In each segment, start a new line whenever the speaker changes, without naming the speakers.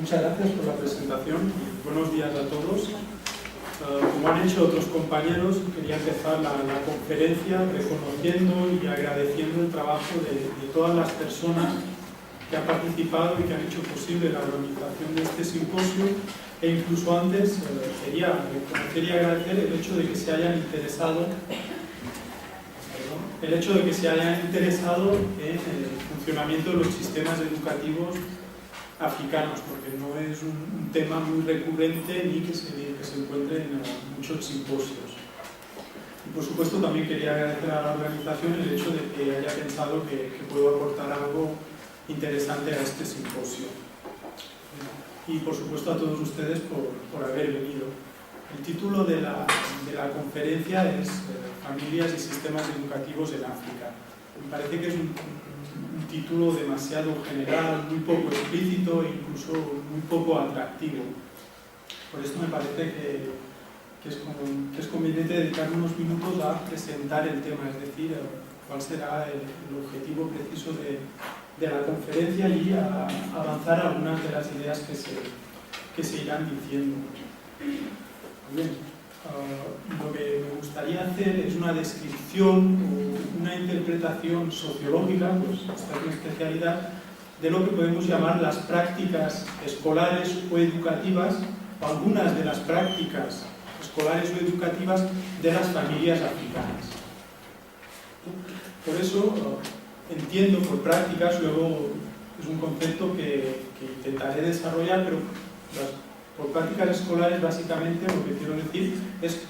Muchas gracias por la presentación y buenos días a todos. Como han hecho otros compañeros, quería empezar la conferencia reconociendo y agradeciendo el trabajo de todas las personas que han participado y que han hecho posible la organización de este simposio, e incluso antes quería reconocer y agradecer el hecho de que se hayan interesado en el funcionamiento de los sistemas educativos africanos, porque no es un tema muy recurrente ni que se encuentre en muchos simposios. Y por supuesto también quería agradecer a la organización el hecho de que haya pensado que puedo aportar algo interesante a este simposio. Y por supuesto a todos ustedes por haber venido. El título de la conferencia es Familias y sistemas educativos en África. Me parece que es un título demasiado general, muy poco explícito e incluso muy poco atractivo. Por esto me parece que es conveniente dedicar unos minutos a presentar el tema, es decir, cuál será el objetivo preciso de la conferencia y a avanzar algunas de las ideas que se irán diciendo. Bien, lo que me gustaría hacer es una descripción o una interpretación sociológica, pues esta es mi especialidad, de lo que podemos llamar las prácticas escolares o educativas, o algunas de las prácticas escolares o educativas de las familias africanas. Por eso entiendo por prácticas, luego es un concepto que intentaré desarrollar, pero por prácticas escolares básicamente lo que quiero decir es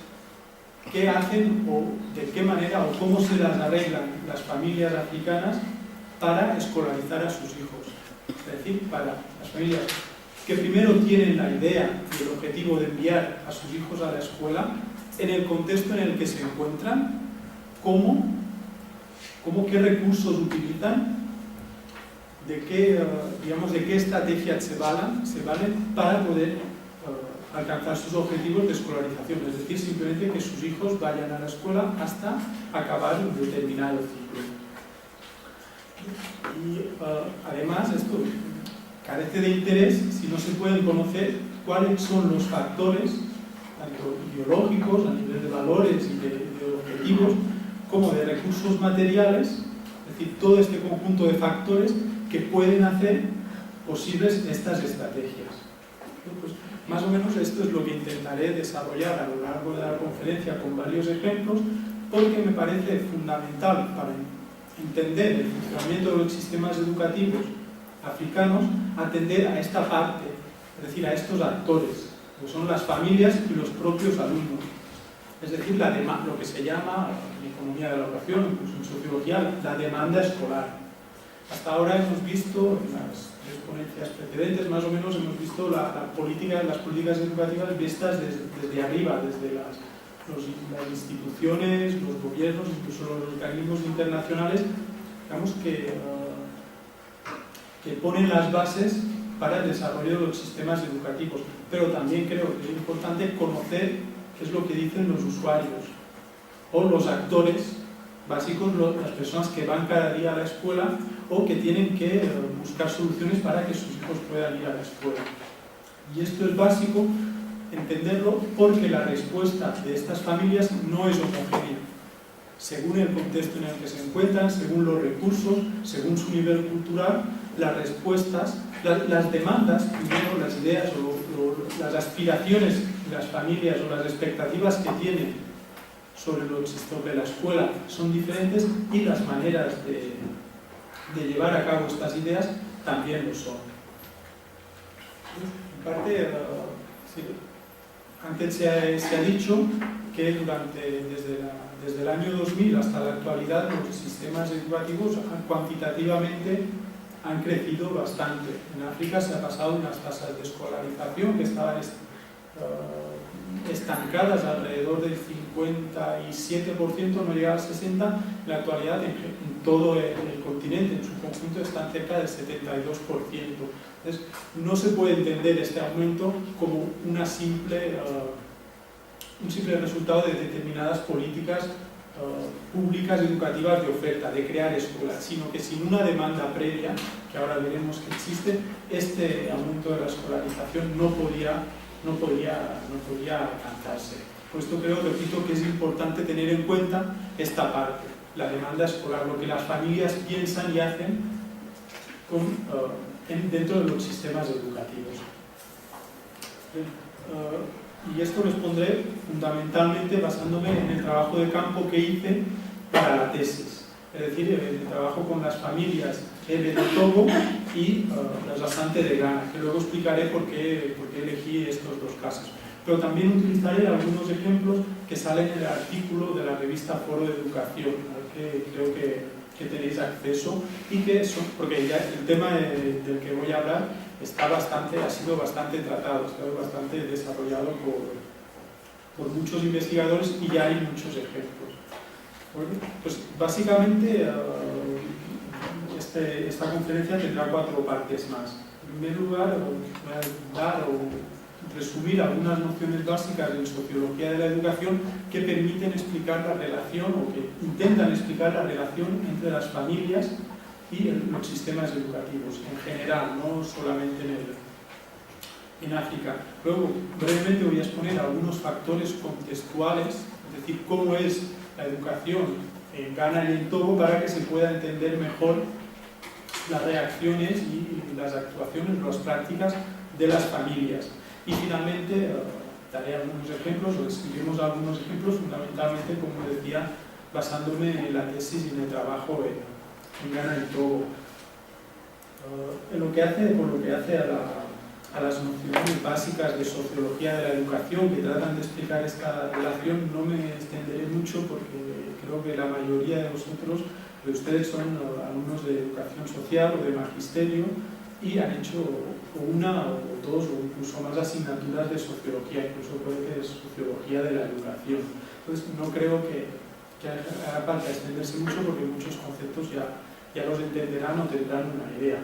qué hacen o de qué manera o cómo se las arreglan las familias africanas para escolarizar a sus hijos. Es decir, para las familias que primero tienen la idea y el objetivo de enviar a sus hijos a la escuela, en el contexto en el que se encuentran, qué recursos utilizan, de qué estrategias se valen para poder alcanzar sus objetivos de escolarización, es decir, simplemente que sus hijos vayan a la escuela hasta acabar un determinado ciclo. Y además esto carece de interés si no se pueden conocer cuáles son los factores, tanto ideológicos, a nivel de valores y de objetivos, como de recursos materiales, es decir, todo este conjunto de factores que pueden hacer posibles estas estrategias. Pues, más o menos esto es lo que intentaré desarrollar a lo largo de la conferencia con varios ejemplos, porque me parece fundamental para entender el funcionamiento de los sistemas educativos africanos, atender a esta parte, es decir, a estos actores, que son las familias y los propios alumnos. Es decir, lo que se llama en economía de la educación, incluso en sociología, la demanda escolar. Hasta ahora hemos visto, en las tres ponencias precedentes, más o menos hemos visto las políticas educativas vistas desde arriba, desde las instituciones, los gobiernos, incluso los organismos internacionales, digamos que ponen las bases para el desarrollo de los sistemas educativos. Pero también creo que es importante conocer qué es lo que dicen los usuarios o los actores básicos, las personas que van cada día a la escuela o que tienen que buscar soluciones para que sus hijos puedan ir a la escuela. Y esto es básico entenderlo porque la respuesta de estas familias no es homogénea. Según el contexto en el que se encuentran, según los recursos, según su nivel cultural, las respuestas, las demandas, primero las ideas o las aspiraciones de las familias o las expectativas que tienen sobre la escuela son diferentes y las maneras de llevar a cabo estas ideas también lo son. En parte, antes se ha dicho que desde el año 2000 hasta la actualidad los sistemas educativos cuantitativamente han crecido bastante. En África se ha pasado unas tasas de escolarización que estaban estancadas alrededor del 57%, no llega al 60%, en la actualidad en todo el continente, en su conjunto, están cerca del 72%. Entonces, no se puede entender este aumento como un simple resultado de determinadas políticas públicas educativas de oferta, de crear escuelas, sino que sin una demanda previa que ahora veremos que existen, este aumento de la escolarización no podía alcanzarse. Por esto creo, repito, que es importante tener en cuenta esta parte, la demanda escolar, lo que las familias piensan y hacen dentro de los sistemas educativos. Y esto lo expondré fundamentalmente basándome en el trabajo de campo que hice para la tesis, es decir, el trabajo con las familias de Togo y las Asante de Ghana, que luego explicaré por qué elegí estos dos casos. Pero también utilizaré algunos ejemplos que salen en el artículo de la revista Foro de Educación, al que creo que tenéis acceso, y que son, porque ya el tema del que voy a hablar ha sido bastante tratado, ha sido bastante desarrollado por muchos investigadores y ya hay muchos ejemplos. Pues básicamente esta conferencia tendrá 4 partes más. En primer lugar, voy a dar o resumir algunas nociones básicas en sociología de la educación que permiten explicar la relación o que intentan explicar la relación entre las familias y los sistemas educativos en general, no solamente en África. Luego, brevemente voy a exponer algunos factores contextuales, es decir, cómo es la educación en Ghana y en Togo para que se pueda entender mejor las reacciones y las actuaciones, las prácticas de las familias. Y finalmente daré algunos ejemplos, o escribimos algunos ejemplos, fundamentalmente, como decía, basándome en la tesis y en el trabajo en Ghana y Togo. Por lo que hace a las nociones básicas de sociología de la educación que tratan de explicar esta relación, no me extenderé mucho porque creo que la mayoría de ustedes son alumnos de educación social o de magisterio y han hecho una o dos o incluso más asignaturas de sociología, incluso puede que es sociología de la educación. Entonces no creo que haga falta extenderse mucho porque muchos conceptos ya los entenderán o tendrán una idea.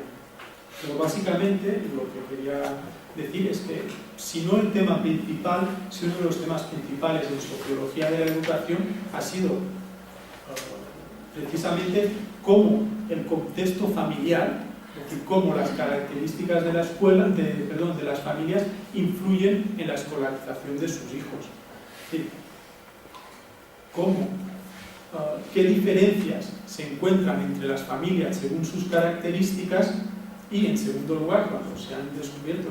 Pero básicamente lo que quería decir es que si no el tema principal, si uno de los temas principales en sociología de la educación ha sido precisamente cómo el contexto familiar, es decir, cómo las características de la escuela, de las familias influyen en la escolarización de sus hijos. Es decir, qué diferencias se encuentran entre las familias según sus características y, en segundo lugar, cuando se han descubierto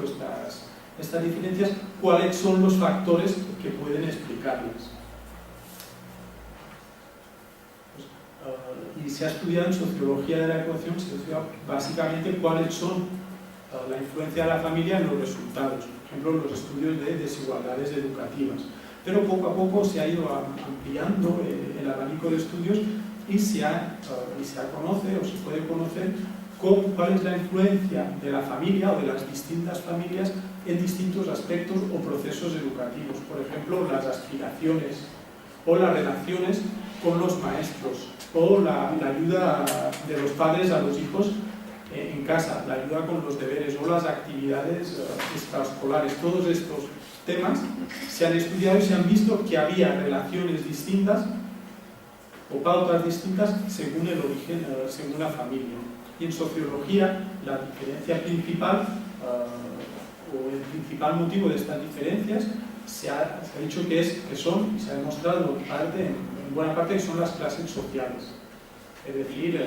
estas diferencias, cuáles son los factores que pueden explicarlas. Y se ha estudiado en sociología de la educación, se ha estudiado básicamente cuáles son la influencia de la familia en los resultados, por ejemplo, los estudios de desigualdades educativas. Pero poco a poco se ha ido ampliando el abanico de estudios y se conoce o se puede conocer cuál es la influencia de la familia o de las distintas familias en distintos aspectos o procesos educativos. Por ejemplo, las aspiraciones o las relaciones con los maestros o la ayuda de los padres a los hijos en casa, la ayuda con los deberes o las actividades extraescolares. Todos estos temas se han estudiado y se han visto que había relaciones distintas o pautas distintas según el origen, según la familia. Y en sociología la diferencia principal o el principal motivo de estas diferencias se ha dicho que son, y se ha demostrado en buena parte, que son las clases sociales. Es decir,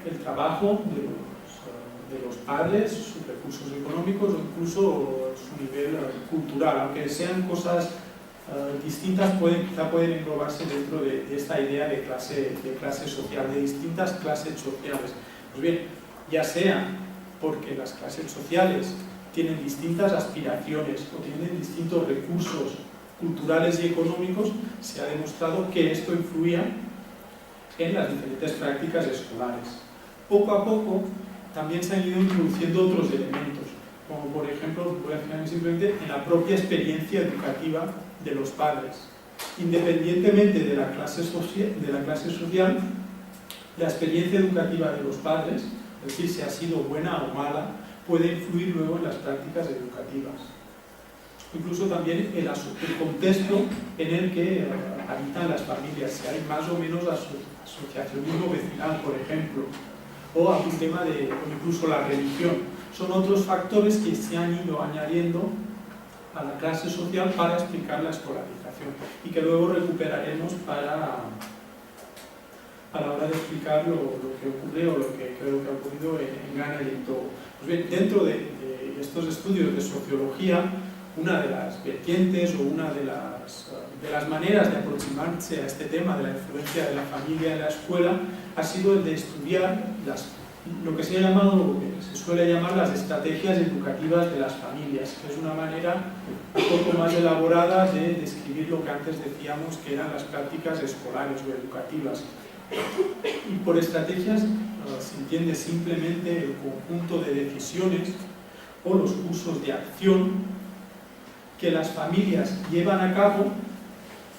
el trabajo de los padres, sus recursos económicos o incluso su nivel cultural, aunque sean cosas distintas, quizá pueden englobarse dentro de esta idea de clase social, de distintas clases sociales. Pues bien, ya sea porque las clases sociales tienen distintas aspiraciones o tienen distintos recursos culturales y económicos, se ha demostrado que esto influía en las diferentes prácticas escolares. Poco a poco también se han ido introduciendo otros elementos, como por ejemplo, voy a fijarme simplemente en la propia experiencia educativa de los padres. Independientemente de la clase social, la experiencia educativa de los padres, es decir, si ha sido buena o mala, puede influir luego en las prácticas educativas. Incluso también el contexto en el que habitan las familias, si hay más o menos asociacionismo vecinal, por ejemplo, o algún tema o incluso la religión. Son otros factores que se han ido añadiendo a la clase social para explicar la escolarización y que luego recuperaremos para la hora de explicar lo que ocurre o lo que creo que ha ocurrido en Ghana y en Togo. Pues bien, dentro de estos estudios de sociología, una de las vertientes o una de las maneras de aproximarse a este tema de la influencia de la familia en la escuela ha sido el de estudiar lo que se ha llamado, lo que se suele llamar las estrategias educativas de las familias, que es una manera un poco más elaborada de describir lo que antes decíamos que eran las prácticas escolares o educativas. Y por estrategias se entiende simplemente el conjunto de decisiones o los cursos de acción que las familias llevan a cabo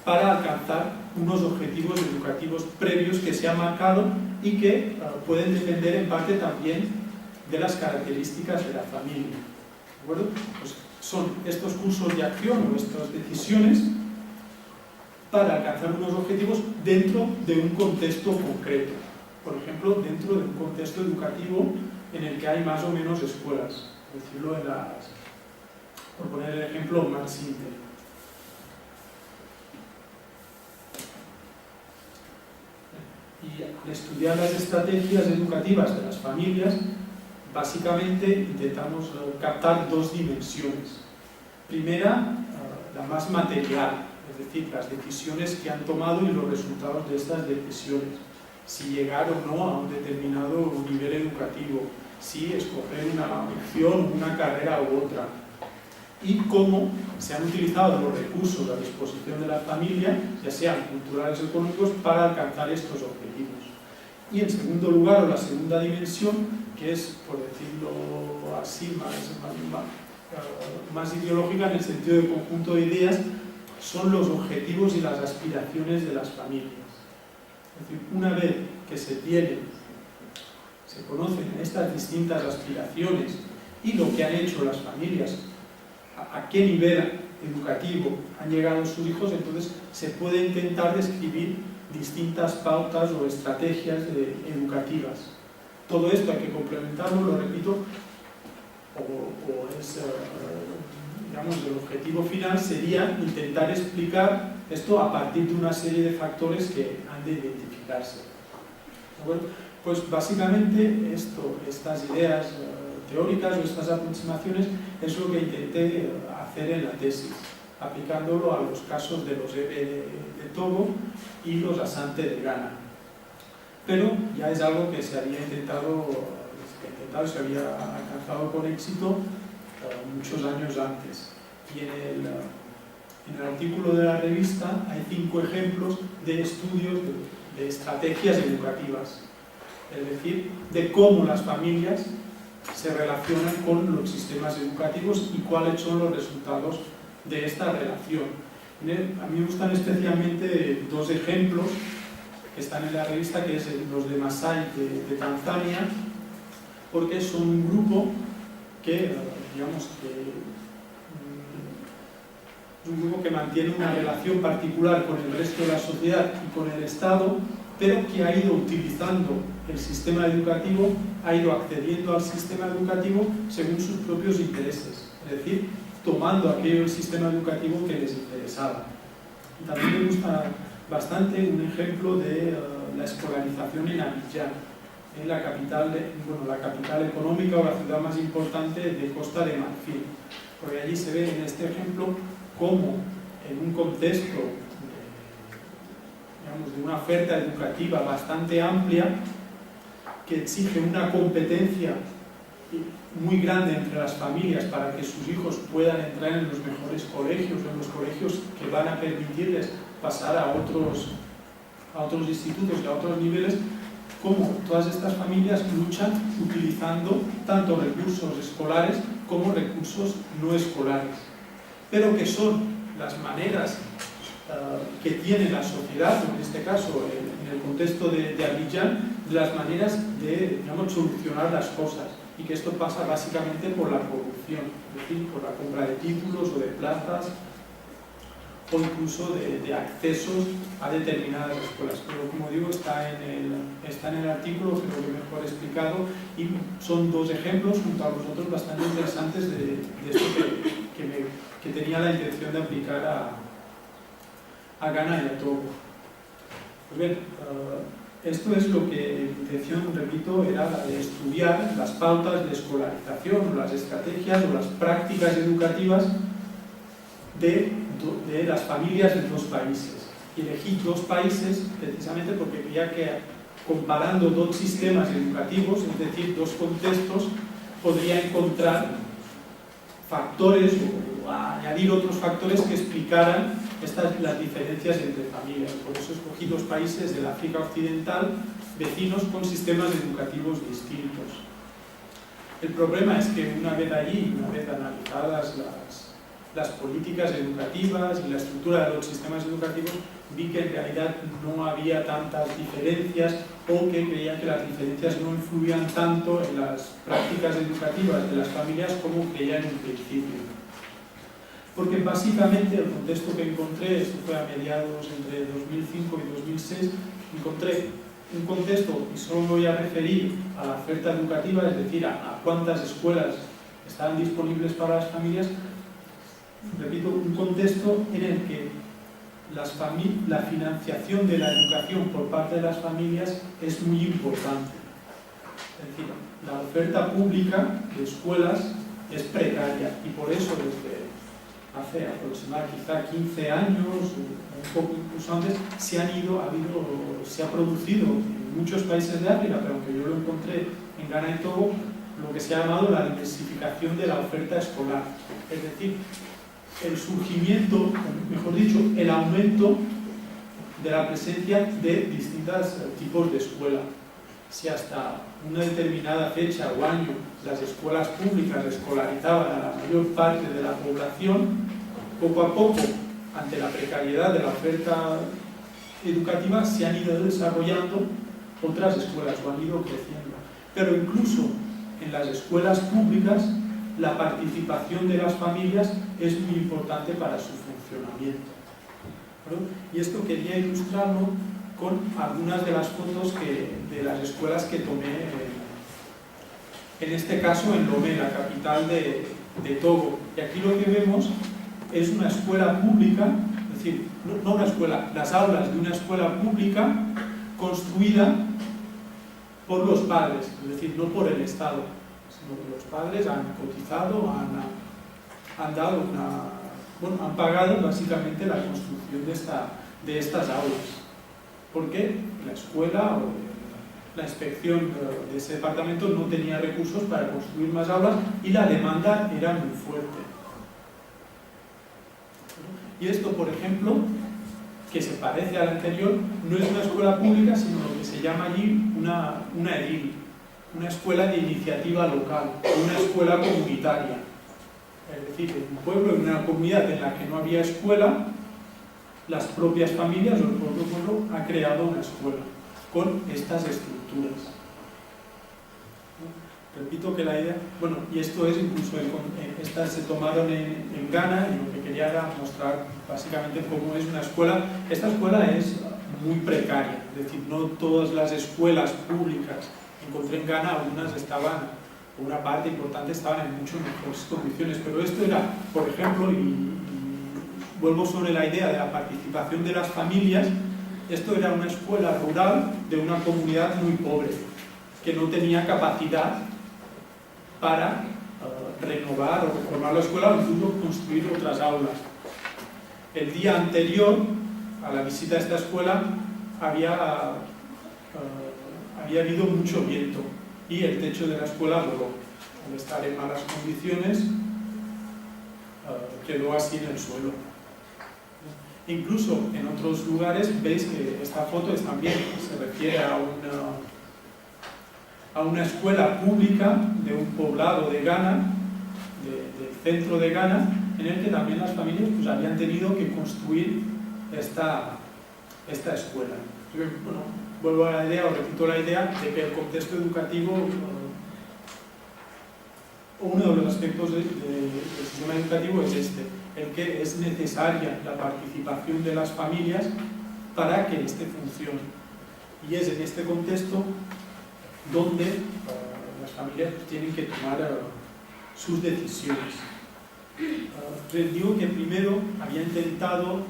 para alcanzar unos objetivos educativos previos que se han marcado y que pueden depender en parte también de las características de la familia. ¿De acuerdo? Pues son estos cursos de acción o estas decisiones para alcanzar unos objetivos dentro de un contexto concreto. Por ejemplo, dentro de un contexto educativo en el que hay más o menos escuelas. Decirlo por poner el ejemplo más simple. Y al estudiar las estrategias educativas de las familias, básicamente intentamos captar dos dimensiones. Primera, la más material, es decir, las decisiones que han tomado y los resultados de estas decisiones. Si llegar o no a un determinado nivel educativo, si escoger una opción, una carrera u otra. Y cómo se han utilizado los recursos a disposición de la familia, ya sean culturales o económicos, para alcanzar estos objetivos. Y en segundo lugar, o la segunda dimensión, que es, por decirlo así, más ideológica en el sentido de conjunto de ideas, son los objetivos y las aspiraciones de las familias. Es decir, una vez que se conocen estas distintas aspiraciones y lo que han hecho las familias, a qué nivel educativo han llegado sus hijos, entonces se puede intentar describir distintas pautas o estrategias educativas. Todo esto hay que complementarlo, lo repito, digamos, el objetivo final sería intentar explicar esto a partir de una serie de factores que han de identificarse. Bueno, pues básicamente estas ideas teóricas o estas aproximaciones es lo que intenté hacer en la tesis, aplicándolo a los casos de los Ebe de Togo y los Asante de Ghana. Pero ya es algo que se había se había alcanzado con éxito muchos años antes. Y en el artículo de la revista hay 5 ejemplos de estudios de estrategias educativas, es decir, de cómo las familias se relacionan con los sistemas educativos y cuáles son los resultados de esta relación. A mí me gustan especialmente 2 ejemplos que están en la revista, que es los de Masai de Tanzania, porque son un grupo que, digamos, es un grupo que mantiene una relación particular con el resto de la sociedad y con el Estado, pero que ha ido utilizando el sistema educativo, ha ido accediendo al sistema educativo según sus propios intereses, es decir, tomando aquello del sistema educativo que les interesaba. Y también me gusta bastante un ejemplo de la escolarización en Abidjan, en la capital económica o la ciudad más importante de Costa de Marfil, porque allí se ve en este ejemplo cómo en un contexto de una oferta educativa bastante amplia que exige una competencia muy grande entre las familias para que sus hijos puedan entrar en los mejores colegios, en los colegios que van a permitirles pasar a otros institutos y a otros niveles, cómo todas estas familias luchan utilizando tanto recursos escolares como recursos no escolares, pero que son las maneras que tiene la sociedad, en este caso en el contexto de Abidjan, de las maneras de, digamos, solucionar las cosas, y que esto pasa básicamente por la corrupción, es decir, por la compra de títulos o de plazas o incluso de accesos a determinadas escuelas. Pero como digo, está en el artículo, creo que mejor explicado, y son dos ejemplos junto a los otros bastante interesantes de esto que tenía la intención de aplicar a Ghana y a Togo. Pues bien, esto es lo que mi intención, repito, era la de estudiar las pautas de escolarización o las estrategias o las prácticas educativas de las familias de dos países. Y elegí dos países precisamente porque creía que comparando dos sistemas educativos, es decir, dos contextos, podría encontrar factores o añadir otros factores que explicaran las diferencias entre familias. Por eso escogí dos países del África Occidental, vecinos con sistemas educativos distintos. El problema es que una vez allí, una vez analizadas las políticas educativas y la estructura de los sistemas educativos, vi que en realidad no había tantas diferencias, o que creía que las diferencias no influían tanto en las prácticas educativas de las familias como creía en un principio. Porque básicamente el contexto que encontré, esto fue a mediados entre 2005 y 2006, encontré un contexto, y solo me voy a referir a la oferta educativa, es decir, a cuántas escuelas estaban disponibles para las familias. Repito, un contexto en el que la financiación de la educación por parte de las familias es muy importante. Es decir, la oferta pública de escuelas es precaria, y por eso desde hace aproximadamente quizá 15 años, un poco incluso antes, se ha producido en muchos países de África, pero aunque yo lo encontré en Ghana y Togo, lo que se ha llamado la diversificación de la oferta escolar. Es decir, el surgimiento, mejor dicho, el aumento de la presencia de distintos tipos de escuela. Si hasta una determinada fecha o año las escuelas públicas escolarizaban a la mayor parte de la población, poco a poco, ante la precariedad de la oferta educativa, se han ido desarrollando otras escuelas o han ido creciendo. Pero incluso en las escuelas públicas, la participación de las familias es muy importante para su funcionamiento. ¿Verdad? Y esto quería ilustrarlo con algunas de las fotos de las escuelas que tomé, en este caso en Lomé, la capital de Togo. Y aquí lo que vemos es una escuela pública, es decir, no una escuela, las aulas de una escuela pública construida por los padres, es decir, no por el Estado, sino que los padres han cotizado, han pagado básicamente la construcción de estas aulas. Porque la escuela o la inspección de ese departamento no tenía recursos para construir más aulas y la demanda era muy fuerte. Y esto, por ejemplo, que se parece al anterior, no es una escuela pública, sino lo que se llama allí una edil, una escuela de iniciativa local, una escuela comunitaria. Es decir, en un pueblo, en una comunidad en la que no había escuela, las propias familias o el propio pueblo ha creado una escuela con estas estructuras. Repito que la idea, bueno, y esto es incluso, estas se tomaron en Ghana, y lo que quería era mostrar básicamente cómo es una escuela. Esta escuela es muy precaria, es decir, no todas las escuelas públicas que encontré en Ghana, algunas estaban, una parte importante estaban en mucho mejores condiciones, pero esto era, por ejemplo, y vuelvo sobre la idea de la participación de las familias, esto era una escuela rural de una comunidad muy pobre, que no tenía capacidad para renovar o reformar la escuela o incluso construir otras aulas. El día anterior a la visita a esta escuela había habido mucho viento y el techo de la escuela voló. Al estar en malas condiciones, quedó así en el suelo. Incluso en otros lugares veis que esta foto también se refiere a una escuela pública de un poblado de Ghana, del centro de Ghana, en el que también las familias pues, habían tenido que construir esta escuela. Bueno, vuelvo a la idea, o repito la idea, de que el contexto educativo uno de los aspectos del sistema educativo es este, el que es necesaria la participación de las familias para que éste funcione. Y es en este contexto donde las familias tienen que tomar sus decisiones. Les digo que primero había intentado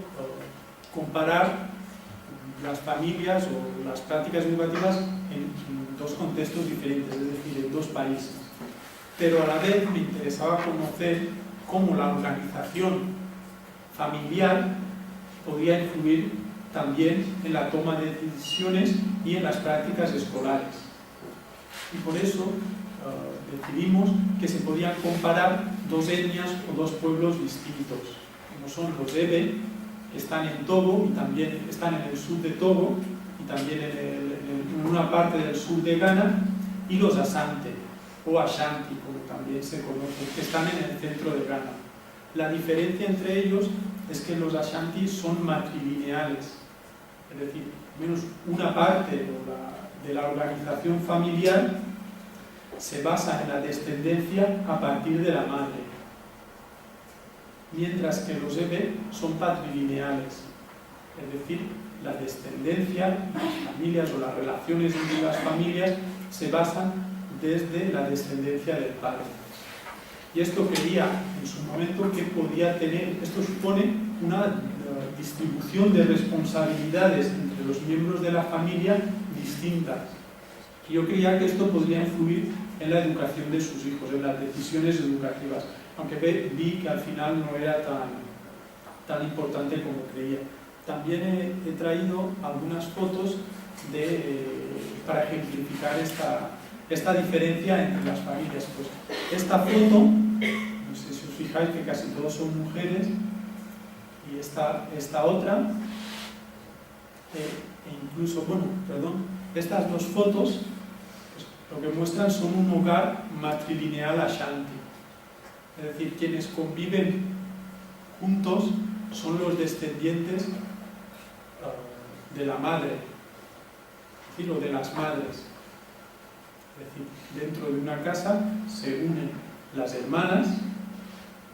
comparar las familias o las prácticas educativas en dos contextos diferentes, es decir, en dos países. Pero a la vez me interesaba conocer cómo la organización familiar podía influir también en la toma de decisiones y en las prácticas escolares. Y por eso decidimos que se podían comparar dos etnias o dos pueblos distintos, como son los Ebe, que están en Togo y también están en el sur de Togo y también en una parte del sur de Ghana, y los Asante o Ashanti, como también se conoce, que están en el centro de Ghana. La diferencia entre ellos es que los Ashanti son matrilineales, es decir, menos una parte de la organización familiar se basa en la descendencia a partir de la madre, mientras que los Ebe son patrilineales, es decir, la descendencia, las familias o las relaciones entre las familias se basan desde la descendencia del padre. Y esto creía en su momento que podía tener, esto supone una distribución de responsabilidades entre los miembros de la familia distintas. Y yo creía que esto podría influir en la educación de sus hijos, en las decisiones educativas, aunque vi que al final no era tan importante como creía. También he traído algunas fotos para ejemplificar esta diferencia entre las familias. Pues esta foto, no sé si os fijáis que casi todos son mujeres, y esta otra, incluso, estas dos fotos pues, lo que muestran son un hogar matrilineal Ashanti. Es decir, quienes conviven juntos son los descendientes de la madre, es decir, o de las madres. Es decir, dentro de una casa se unen las hermanas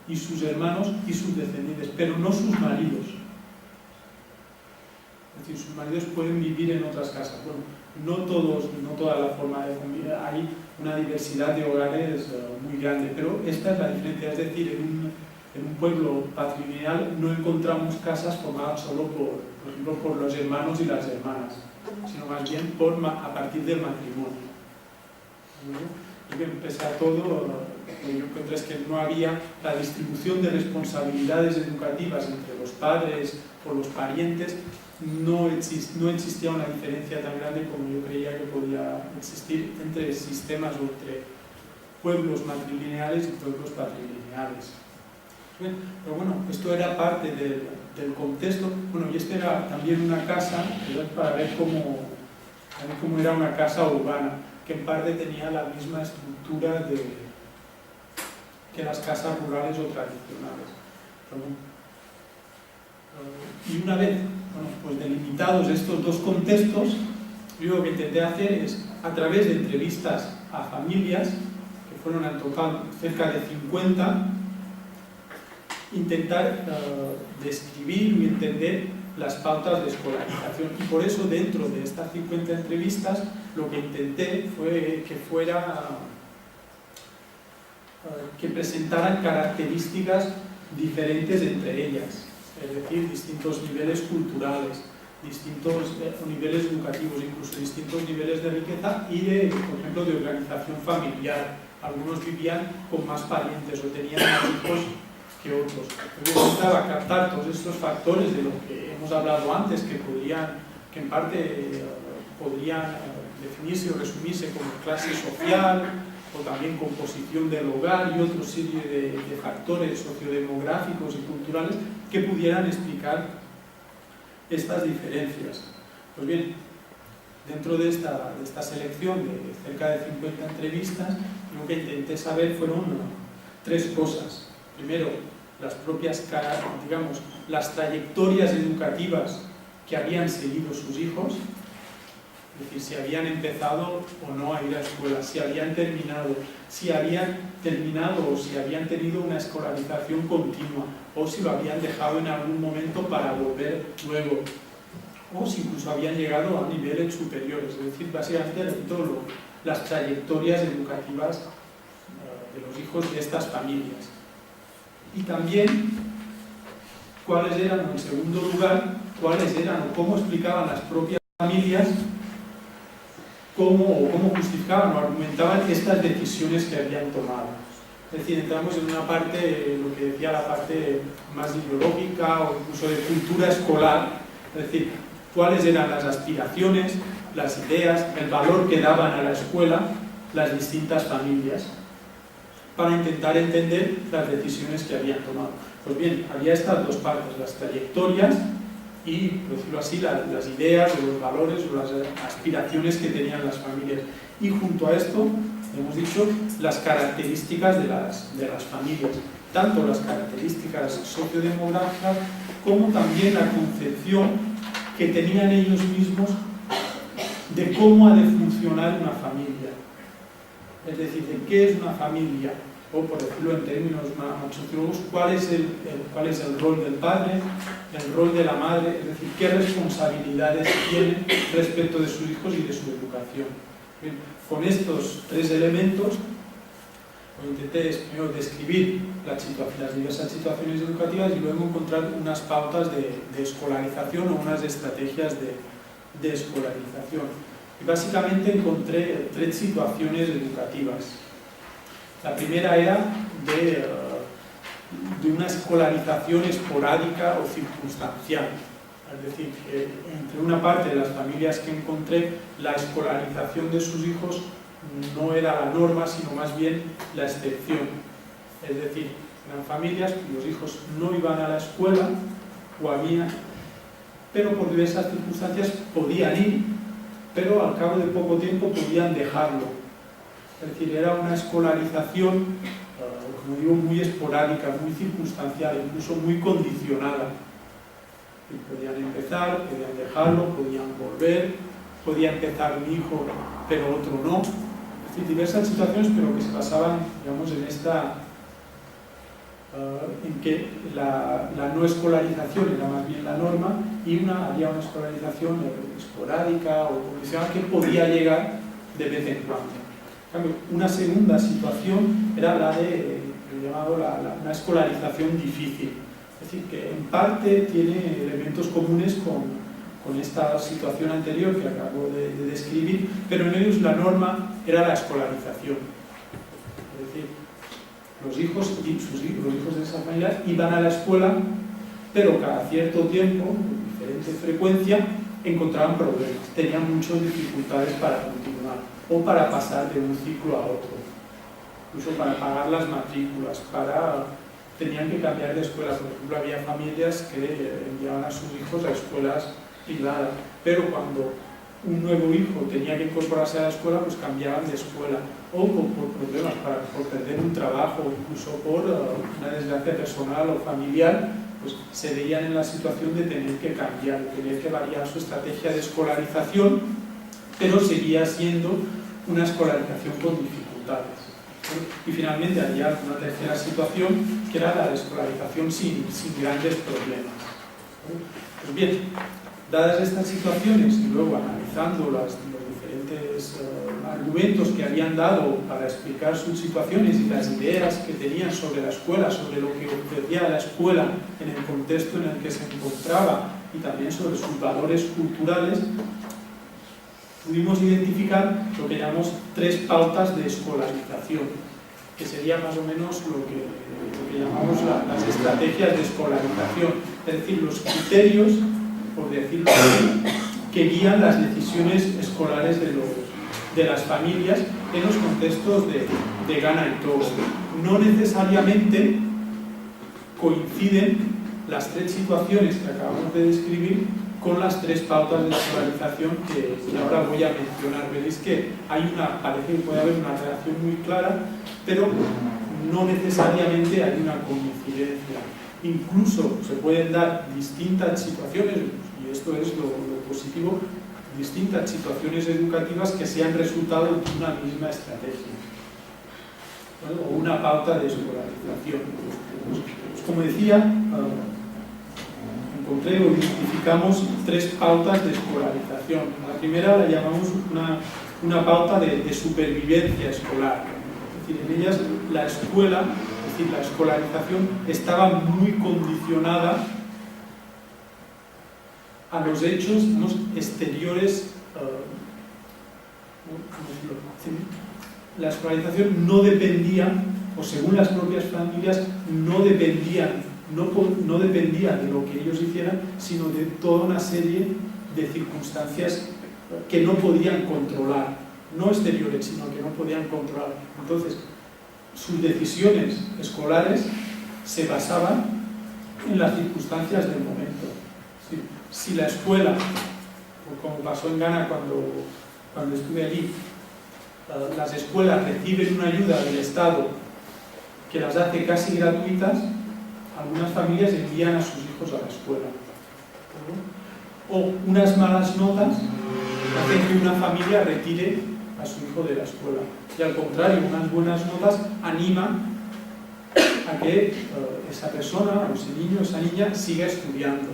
y sus hermanos y sus descendientes, pero no sus maridos. Es decir, sus maridos pueden vivir en otras casas. Bueno, no toda la forma de convivir, hay una diversidad de hogares muy grande, pero esta es la diferencia. Es decir, en un pueblo patrilineal no encontramos casas formadas solo por ejemplo, por los hermanos y las hermanas, sino más bien a partir del matrimonio. Y bien, pese a todo, lo que yo encontré es que no había la distribución de responsabilidades educativas entre los padres o los parientes, no existía una diferencia tan grande como yo creía que podía existir entre sistemas o entre pueblos matrilineales y pueblos patrilineales. Bien, pero bueno, esto era parte del contexto. Bueno, y esta era también una casa, para ver cómo era una casa urbana, que en parte tenía la misma estructura que las casas rurales o tradicionales. Y una vez pues delimitados estos dos contextos, yo lo que intenté hacer es, a través de entrevistas a familias, que fueron en total cerca de 50, intentar describir y entender las pautas de escolarización. Y por eso, dentro de estas 50 entrevistas, lo que intenté fue que presentaran características diferentes entre ellas, es decir, distintos niveles culturales, distintos niveles educativos, incluso distintos niveles de riqueza y, por ejemplo, de organización familiar. Algunos vivían con más parientes o tenían más hijos que otros. Yo intentaba captar todos estos factores de lo que hemos hablado antes, que en parte podrían definirse o resumirse como clase social, o también composición del hogar y otra serie de factores sociodemográficos y culturales que pudieran explicar estas diferencias. Pues bien, dentro de esta selección de cerca de 50 entrevistas, lo que intenté saber fueron tres cosas. Primero, las propias, digamos, las trayectorias educativas que habían seguido sus hijos, es decir, si habían empezado o no a ir a escuela, si habían terminado, si habían terminado o si habían tenido una escolarización continua o si lo habían dejado en algún momento para volver luego o si incluso habían llegado a niveles superiores, es decir, básicamente todo las trayectorias educativas de los hijos de estas familias. Y también cuáles eran, o en segundo lugar, cuáles eran o cómo explicaban las propias familias cómo justificaban o argumentaban estas decisiones que habían tomado. Es decir, entramos en una parte, lo que decía la parte más ideológica o incluso de cultura escolar, es decir, cuáles eran las aspiraciones, las ideas, el valor que daban a la escuela las distintas familias para intentar entender las decisiones que habían tomado. Pues bien, había estas dos partes, las trayectorias y, por decirlo así, las ideas o los valores o las aspiraciones que tenían las familias. Y junto a esto, hemos dicho, las características de las familias, tanto las características sociodemográficas como también la concepción que tenían ellos mismos de cómo ha de funcionar una familia. Es decir, de qué es una familia, o por decirlo en términos más sociológicos, cuál es el rol del padre, el rol de la madre, es decir, qué responsabilidades tienen respecto de sus hijos y de su educación. Bien, con estos tres elementos intenté primero describir las diversas situaciones educativas y luego encontrar unas pautas de escolarización o unas estrategias de escolarización. Y básicamente encontré tres situaciones educativas. La primera era de una escolarización esporádica o circunstancial. Es decir, que entre una parte de las familias que encontré, la escolarización de sus hijos no era la norma, sino más bien la excepción. Es decir, eran familias cuyos hijos no iban a la escuela, o había, pero por diversas circunstancias podían ir, pero al cabo de poco tiempo podían dejarlo. Es decir, era una escolarización, como digo, muy esporádica, muy circunstancial, incluso muy condicionada. Y podían empezar, podían dejarlo, podían volver, podía empezar un hijo, pero otro no. Es decir, diversas situaciones, pero que se basaban, digamos, en esta, en que la no escolarización era más bien la norma y había una escolarización esporádica o condicional que podía llegar de vez en cuando. En cambio, una segunda situación era la de, una escolarización difícil. Es decir, que en parte tiene elementos comunes con esta situación anterior que acabo de describir, pero en ellos la norma era la escolarización. Es decir, los hijos de esa familia iban a la escuela, pero cada cierto tiempo, con diferente frecuencia, encontraban problemas, tenían muchas dificultades para continuar o para pasar de un ciclo a otro, incluso para pagar las matrículas, tenían que cambiar de escuela. Por ejemplo, había familias que enviaban a sus hijos a escuelas privadas, pero cuando un nuevo hijo tenía que incorporarse a la escuela, pues cambiaban de escuela, o por problemas, por perder un trabajo, o incluso por una desgracia personal o familiar, pues se veían en la situación de tener que cambiar, de tener que variar su estrategia de escolarización, pero seguía siendo una escolarización con dificultades. Y finalmente había una tercera situación, que era la de escolarización sin grandes problemas. Pues bien, dadas estas situaciones y luego analizando los diferentes argumentos que habían dado para explicar sus situaciones y las ideas que tenían sobre la escuela, sobre lo que ofrecía la escuela en el contexto en el que se encontraba y también sobre sus valores culturales, pudimos identificar lo que llamamos tres pautas de escolarización, que sería más o menos lo que llamamos las estrategias de escolarización, es decir, los criterios, por decirlo así, que guían las decisiones escolares de las familias en los contextos de gana y togo. No necesariamente coinciden las tres situaciones que acabamos de describir con las tres pautas de escolarización que ahora voy a mencionar. Veréis que parece que puede haber una relación muy clara, pero no necesariamente hay una coincidencia. Incluso se pueden dar distintas situaciones, y esto es lo positivo, distintas situaciones educativas que sean resultado de una misma estrategia. ¿vale? O una pauta de escolarización. Pues, como decía, encontré o identificamos 3 pautas de escolarización. La primera la llamamos una pauta de supervivencia escolar. Es decir, en ellas la escuela, es decir, la escolarización estaba muy condicionada a los hechos exteriores. La escolarización no dependía, o según las propias familias, no dependía de lo que ellos hicieran, sino de toda una serie de circunstancias que no podían controlar, no exteriores, sino que no podían controlar. Entonces, sus decisiones escolares se basaban en las circunstancias del momento. Si la escuela, como pasó en Ghana cuando estuve allí, las escuelas reciben una ayuda del Estado que las hace casi gratuitas, algunas familias envían a sus hijos a la escuela. O unas malas notas hacen que una familia retire a su hijo de la escuela. Y al contrario, unas buenas notas animan a que esa persona, o ese niño, esa niña, siga estudiando.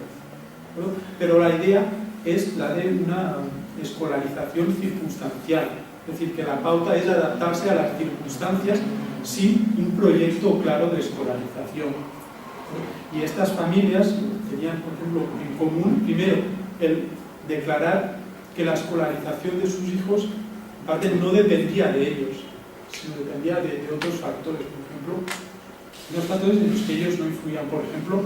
Pero la idea es la de una escolarización circunstancial. Es decir, que la pauta es adaptarse a las circunstancias sin un proyecto claro de escolarización. Y estas familias tenían, por ejemplo, en común, primero, el declarar que la escolarización de sus hijos, en parte, no dependía de ellos, sino dependía de otros factores. Por ejemplo, unos factores en los que ellos no influían, por ejemplo,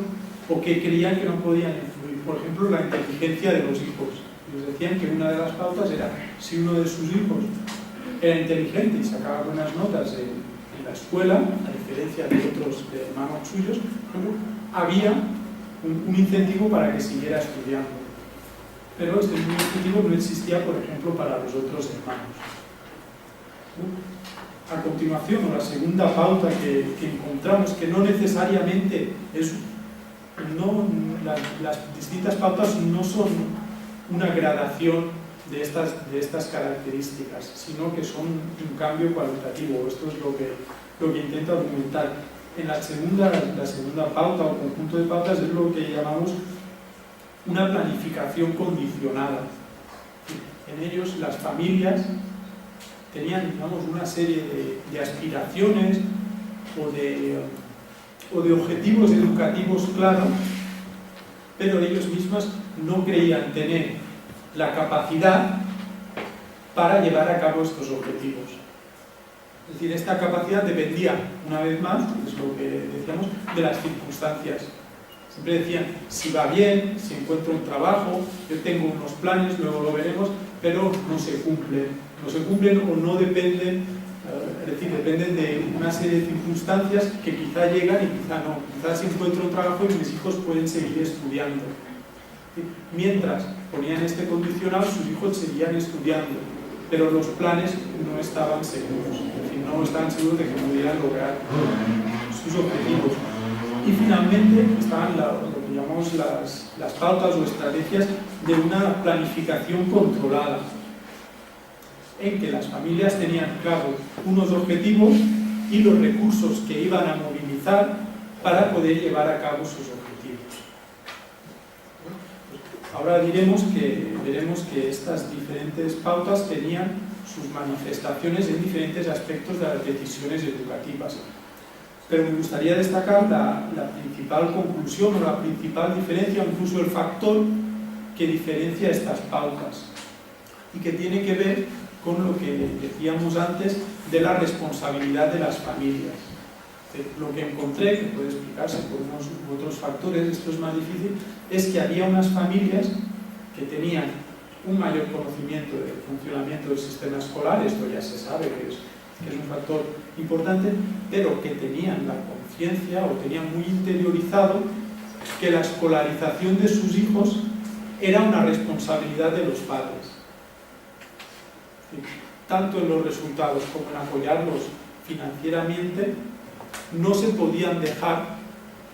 o que creían que no podían influir. Por ejemplo, la inteligencia de los hijos. Les decían que una de las pautas era, si uno de sus hijos era inteligente y sacaba buenas notas en la escuela, a diferencia de otros hermanos suyos, había un incentivo para que siguiera estudiando. Pero este incentivo no existía, por ejemplo, para los otros hermanos. A continuación, la segunda pauta que encontramos, que no necesariamente es... las distintas pautas no son una gradación de estas características, sino que son un cambio cualitativo. Esto es lo que intenta argumentar. La segunda pauta o conjunto de pautas es lo que llamamos una planificación condicionada. En ellos las familias tenían, digamos, una serie de aspiraciones o de objetivos educativos claros, pero ellos mismos no creían tener la capacidad para llevar a cabo estos objetivos. Es decir, esta capacidad dependía, una vez más, es lo que decíamos, de las circunstancias. Siempre decían, si va bien, si encuentro un trabajo, yo tengo unos planes, luego lo veremos, pero no se cumplen. No se cumplen o no dependen, es decir, dependen de una serie de circunstancias que quizá llegan y quizá no. Quizás si encuentro un trabajo y mis hijos pueden seguir estudiando. Mientras ponían este condicional, sus hijos seguían estudiando, pero los planes no estaban seguros, es decir, no estaban seguros de que pudieran lograr sus objetivos. Y finalmente estaban lo que llamamos las pautas o estrategias de una planificación controlada, en que las familias tenían claro unos objetivos y los recursos que iban a movilizar para poder llevar a cabo sus objetivos. Ahora veremos que estas diferentes pautas tenían sus manifestaciones en diferentes aspectos de las decisiones educativas. Pero me gustaría destacar la principal conclusión o la principal diferencia, o incluso el factor que diferencia estas pautas y que tiene que ver con lo que decíamos antes de la responsabilidad de las familias. Lo que encontré, que puede explicarse por unos u otros factores, esto es más difícil, es que había unas familias que tenían un mayor conocimiento del funcionamiento del sistema escolar, esto ya se sabe que es un factor importante, pero que tenían la conciencia o tenían muy interiorizado que la escolarización de sus hijos era una responsabilidad de los padres. Tanto en los resultados como en apoyarlos financieramente, no se podían dejar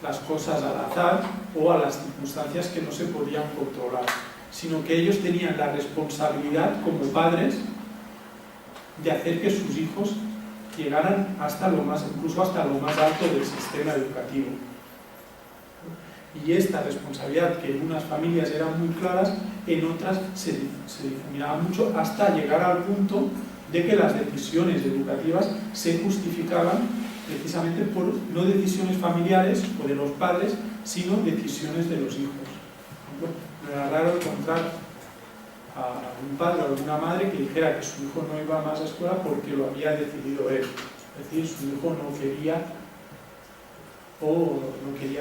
las cosas al azar o a las circunstancias que no se podían controlar, sino que ellos tenían la responsabilidad como padres de hacer que sus hijos llegaran hasta incluso hasta lo más alto del sistema educativo. Y esta responsabilidad, que en unas familias eran muy claras, en otras se difuminaba mucho, hasta llegar al punto de que las decisiones educativas se justificaban precisamente por no decisiones familiares o de los padres, sino decisiones de los hijos. No era raro encontrar a un padre o alguna madre que dijera que su hijo no iba más a escuela porque lo había decidido él. Es decir, su hijo no quería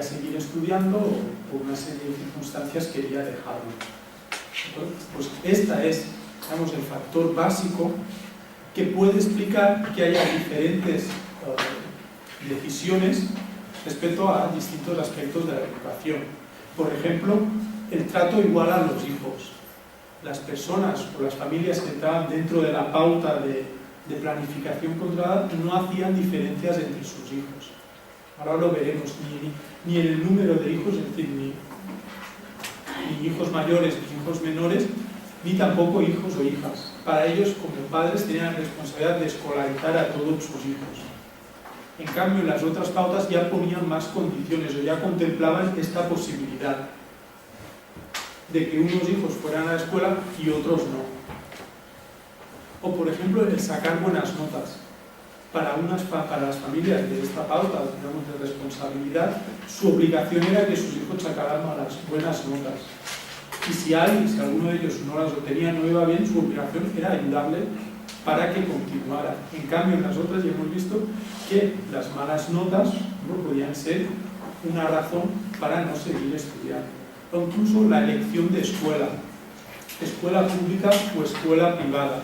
seguir estudiando o por una serie de circunstancias quería dejarlo. Entonces, pues este es, digamos, el factor básico que puede explicar que haya diferentes decisiones respecto a distintos aspectos de la educación. Por ejemplo, el trato igual a los hijos. Las personas o las familias que estaban dentro de la pauta de planificación controlada no hacían diferencias entre sus hijos. Ahora lo veremos, ni en el número de hijos, es decir, ni hijos mayores ni hijos menores, ni tampoco hijos o hijas. Para ellos, como padres, tenían la responsabilidad de escolarizar a todos sus hijos. En cambio, en las otras pautas ya ponían más condiciones o ya contemplaban esta posibilidad de que unos hijos fueran a la escuela y otros no. O, por ejemplo, el sacar buenas notas. Para las familias de esta pauta, digamos, de responsabilidad, su obligación era que sus hijos sacaran buenas notas. Y si alguno de ellos no las obtenía, no iba bien, su obligación era ayudarle para que continuara. En cambio, en las otras ya hemos visto que las malas notas no podían ser una razón para no seguir estudiando. O incluso la elección de escuela pública o escuela privada.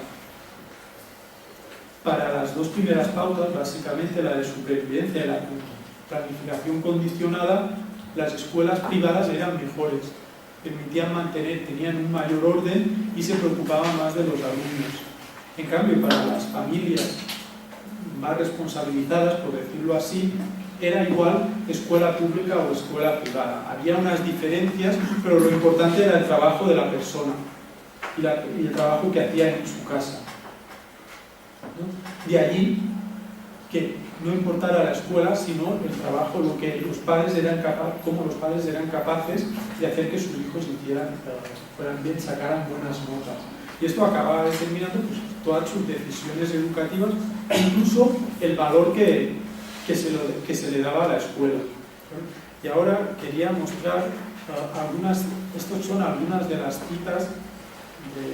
Para las dos primeras pautas, básicamente la de supervivencia y la planificación condicionada, las escuelas privadas eran mejores, tenían un mayor orden y se preocupaban más de los alumnos. En cambio, para las familias más responsabilizadas, por decirlo así, era igual escuela pública o escuela privada. Había unas diferencias, pero lo importante era el trabajo de la persona y el trabajo que hacía en su casa. De allí que no importara la escuela, sino el trabajo, cómo los padres eran capaces de hacer que sus hijos fueran bien, sacaran buenas notas. Y esto acababa determinando pues, todas sus decisiones educativas, incluso el valor que se le daba a la escuela. Y ahora quería mostrar estas son algunas de las citas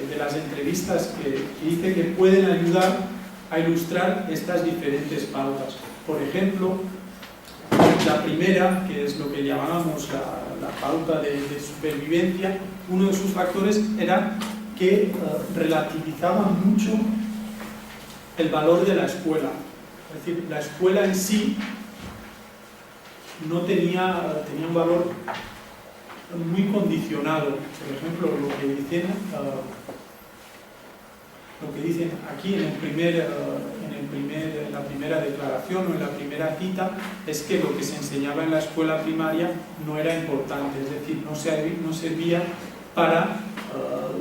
de las entrevistas que hice que pueden ayudar a ilustrar estas diferentes pautas. Por ejemplo, la primera, que es lo que llamábamos la pauta de supervivencia, uno de sus factores era que relativizaban mucho el valor de la escuela. Es decir, la escuela en sí no tenía un valor muy condicionado. Por ejemplo, lo que dicen aquí en la primera declaración o en la primera cita es que lo que se enseñaba en la escuela primaria no era importante, es decir, no servía para,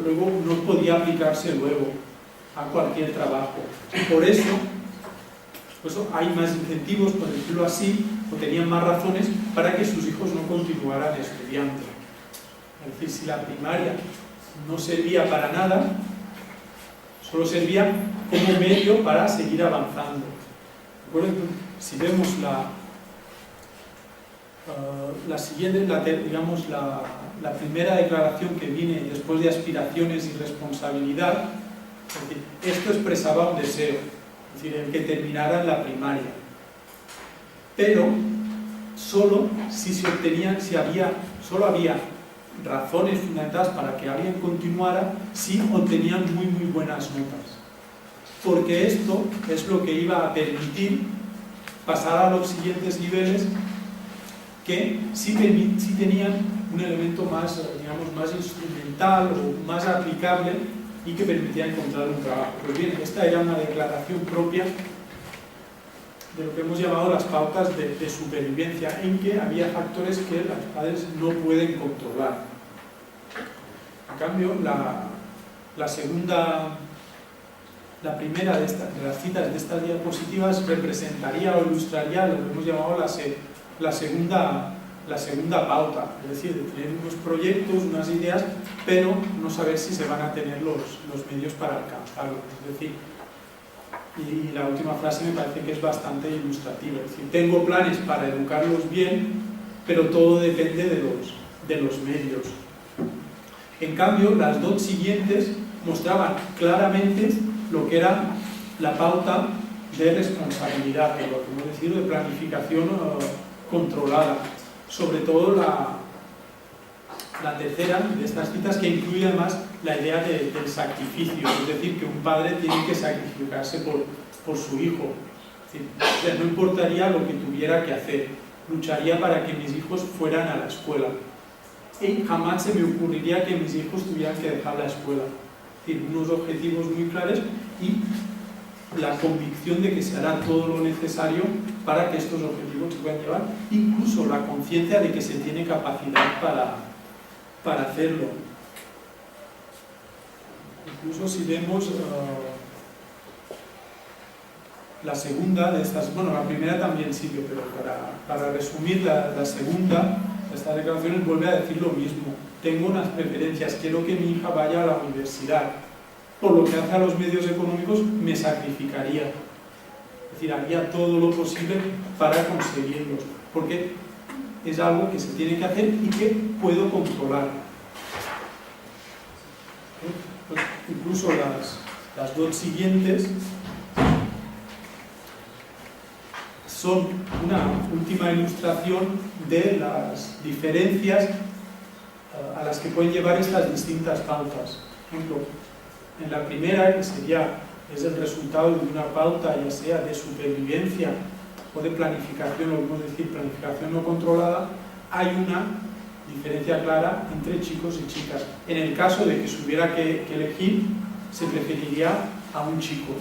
luego no podía aplicarse luego a cualquier trabajo. Y por eso hay más incentivos, por decirlo así, o tenían más razones para que sus hijos no continuaran estudiando. Es decir, si la primaria no servía para nada, solo servía como medio para seguir avanzando. Si vemos la siguiente, la primera declaración que viene después de aspiraciones y responsabilidad, es decir, esto expresaba un deseo, es decir, el que terminara la primaria. Pero solo había razones fundamentadas para que alguien continuara si obtenían muy buenas notas, porque esto es lo que iba a permitir pasar a los siguientes niveles que sí tenían un elemento más, más instrumental o más aplicable y que permitía encontrar un trabajo. Pues bien, esta era una declaración propia de lo que hemos llamado las pautas de supervivencia, en que había factores que los padres no pueden controlar. En cambio, la segunda La primera de las citas de estas diapositivas representaría o ilustraría lo que hemos llamado la segunda pauta, es decir, de tener unos proyectos, unas ideas, pero no saber si se van a tener los medios para alcanzarlos. Es decir, y la última frase me parece que es bastante ilustrativa, es decir, tengo planes para educarlos bien, pero todo depende de los medios. En cambio, las dos siguientes mostraban claramente lo que era la pauta de responsabilidad, de lo que hemos decidido de planificación controlada. Sobre todo la tercera de estas citas, que incluye además la idea del sacrificio, es decir, que un padre tiene que sacrificarse por su hijo. Es decir, no importaría lo que tuviera que hacer, lucharía para que mis hijos fueran a la escuela. Y jamás se me ocurriría que mis hijos tuvieran que dejar la escuela. Es decir, unos objetivos muy claros y la convicción de que se hará todo lo necesario para que estos objetivos se puedan llevar, incluso la conciencia de que se tiene capacidad para hacerlo. Incluso si vemos la segunda de estas, bueno, la primera también sirve, pero para resumir la segunda, estas declaraciones vuelve a decir lo mismo. Tengo unas preferencias, quiero que mi hija vaya a la universidad. Por lo que hace a los medios económicos, me sacrificaría. Es decir, haría todo lo posible para conseguirlos, porque es algo que se tiene que hacer y que puedo controlar. Pues incluso las dos siguientes son una última ilustración de las diferencias a las que pueden llevar estas distintas pautas. Por ejemplo, en la primera, que es el resultado de una pauta, ya sea de supervivencia o de planificación, o podemos decir planificación no controlada, hay una diferencia clara entre chicos y chicas. En el caso de que se hubiera que elegir, se preferiría a un chico.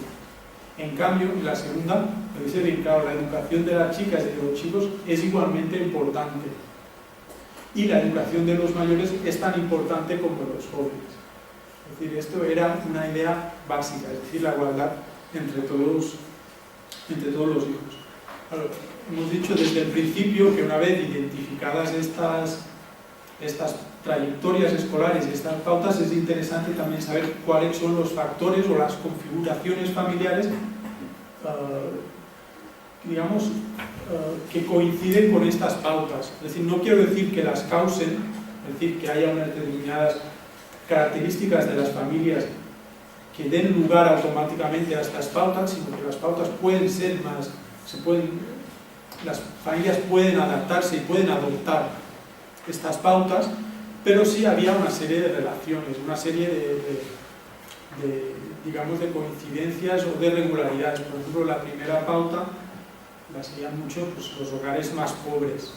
En cambio, en la segunda, lo dice bien claro, la educación de las chicas y de los chicos es igualmente importante. Y la educación de los mayores es tan importante como los jóvenes. Es decir, esto era una idea básica, es decir, la igualdad entre todos los hijos. Claro, hemos dicho desde el principio que una vez identificadas estas trayectorias escolares y estas pautas, es interesante también saber cuáles son los factores o las configuraciones familiares digamos, que coinciden con estas pautas. Es decir, no quiero decir que las causen, es decir, que haya unas determinadas características de las familias que den lugar automáticamente a estas pautas, sino que las pautas pueden ser más, las familias pueden adaptarse y pueden adoptar estas pautas, pero sí había una serie de relaciones, una serie digamos, de coincidencias o de regularidades. Por ejemplo, la primera pauta la seguían mucho pues, los hogares más pobres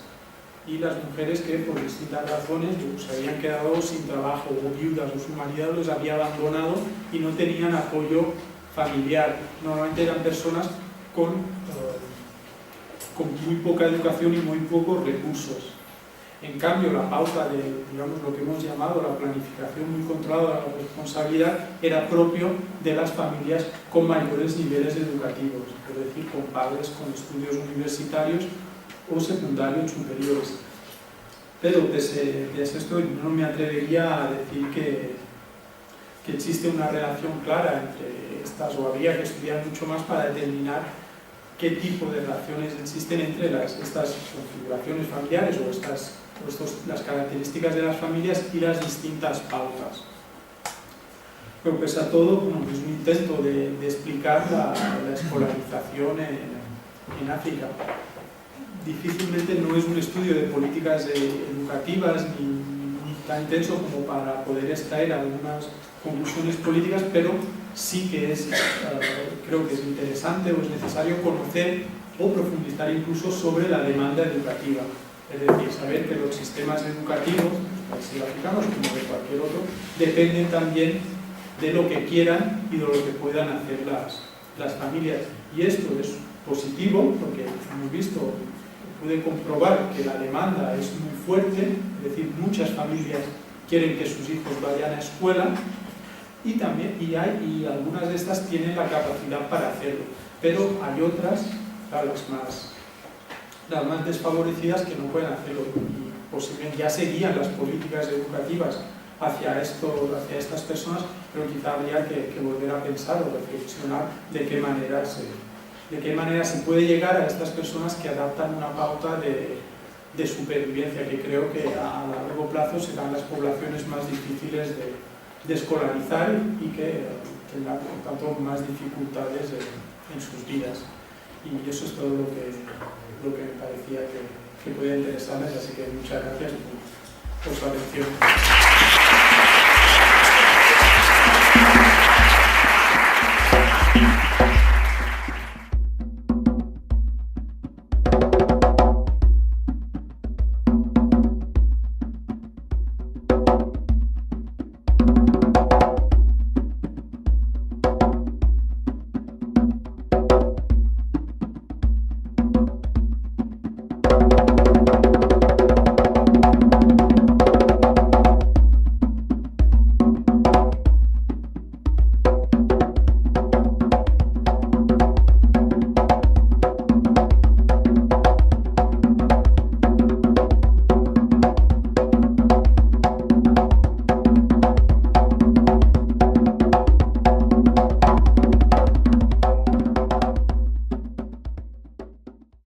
y las mujeres que por distintas razones se habían quedado sin trabajo, o viudas, o su marido los había abandonado y no tenían apoyo familiar. Normalmente eran personas con muy poca educación y muy pocos recursos. En cambio, la pauta de, digamos, lo que hemos llamado la planificación muy controlada de la responsabilidad era propio de las familias con mayores niveles educativos, es decir, con padres con estudios universitarios o secundarios superiores. Pero pese a esto, no me atrevería a decir que existe una relación clara entre estas, o habría que estudiar mucho más para determinar qué tipo de relaciones existen entre estas configuraciones familiares o las características de las familias y las distintas pautas. Pero pese a todo, bueno, es un intento de explicar la escolarización en África. Difícilmente no es un estudio de políticas educativas ni tan intenso como para poder extraer algunas conclusiones políticas, pero sí que creo que es interesante o es necesario conocer o profundizar incluso sobre la demanda educativa. Es decir, saber que los sistemas educativos, países africanos como de cualquier otro, dependen también de lo que quieran y de lo que puedan hacer las familias. Y esto es positivo porque hemos visto, pude comprobar que la demanda es muy fuerte, es decir, muchas familias quieren que sus hijos vayan a escuela, y algunas de estas tienen la capacidad para hacerlo, pero hay otras, las más desfavorecidas, que no pueden hacerlo y posiblemente ya seguían las políticas educativas hacia estas personas, pero quizá habría que volver a pensar o reflexionar de qué manera se puede llegar a estas personas que adaptan una pauta de supervivencia, que creo que a largo plazo serán las poblaciones más difíciles de escolarizar y que tendrán por tanto más dificultades en sus vidas. Y eso es todo lo que me parecía que podía interesarles, así que muchas gracias por su atención.